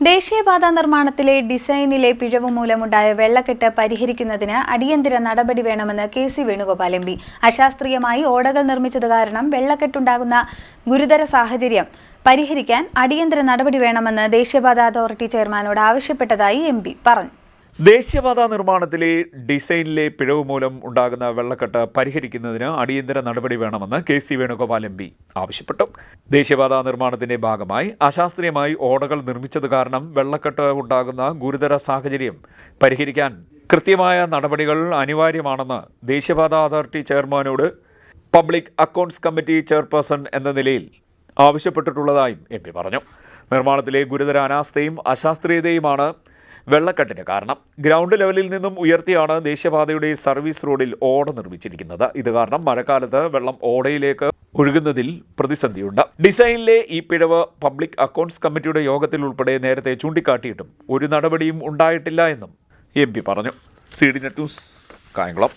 ദേശീയപാത നിർമ്മാണത്തിലെ ഡിസൈനിലെ പിഴവ് മൂലമുണ്ടായ വെള്ളക്കെട്ട് പരിഹരിക്കുന്നതിന് അടിയന്തര നടപടി വേണമെന്ന് കെ.സി. വേണുഗോപാൽ എം.പി. അശാസ്ത്രീയമായി ഓടകൾ നിർമ്മിച്ചത് കാരണം വെള്ളക്കെട്ടുണ്ടാകുന്ന ഗുരുതര സാഹചര്യം പരിഹരിക്കാൻ അടിയന്തര നടപടി വേണമെന്ന് ദേശീയപാത അതോറിറ്റി ചെയർമാനോട് ആവശ്യപ്പെട്ടതായി എം.പി. പറഞ്ഞു. ദേശീയപാത നിർമ്മാണത്തിലെ ഡിസൈനിലെ പിഴവ് മൂലം ഉണ്ടാകുന്ന വെള്ളക്കെട്ട് പരിഹരിക്കുന്നതിന് അടിയന്തര നടപടി വേണമെന്ന് കെ.സി. വേണുഗോപാൽ എം.പി. ആവശ്യപ്പെട്ടു. ദേശീയപാത നിർമ്മാണത്തിന്റെ ഭാഗമായി അശാസ്ത്രീയമായി ഓടകൾ നിർമ്മിച്ചത് കാരണം വെള്ളക്കെട്ട് ഉണ്ടാകുന്ന ഗുരുതര സാഹചര്യം പരിഹരിക്കാൻ കൃത്യമായ നടപടികൾ അനിവാര്യമാണെന്ന് ദേശീയപാത അതോറിറ്റി ചെയർമാനോട് പബ്ലിക് അക്കൗണ്ട്സ് കമ്മിറ്റി ചെയർപേഴ്സൺ എന്ന നിലയിൽ ആവശ്യപ്പെട്ടിട്ടുള്ളതായും എം.പി. പറഞ്ഞു. നിർമ്മാണത്തിലെ ഗുരുതര അനാസ്ഥയും അശാസ്ത്രീയതയുമാണ് വെള്ളക്കെട്ടിന് കാരണം. ഗ്രൗണ്ട് ലെവലിൽ നിന്നും ഉയർത്തിയാണ് ദേശീയപാതയുടെ സർവീസ് റോഡിൽ ഓട നിർമ്മിച്ചിരിക്കുന്നത്. ഇത് കാരണം മഴക്കാലത്ത് വെള്ളം ഓടയിലേക്ക് ഒഴുകുന്നതിൽ പ്രതിസന്ധിയുണ്ട്. ഡിസൈനിലെ ഈ പിഴവ് പബ്ലിക് അക്കൗണ്ട്സ് കമ്മിറ്റിയുടെ യോഗത്തിൽ ഉൾപ്പെടെ നേരത്തെ ചൂണ്ടിക്കാട്ടിയിട്ടും ഒരു നടപടിയും ഉണ്ടായിട്ടില്ല എന്നും എം.പി. പറഞ്ഞു. CDNet news, Kayamkulam.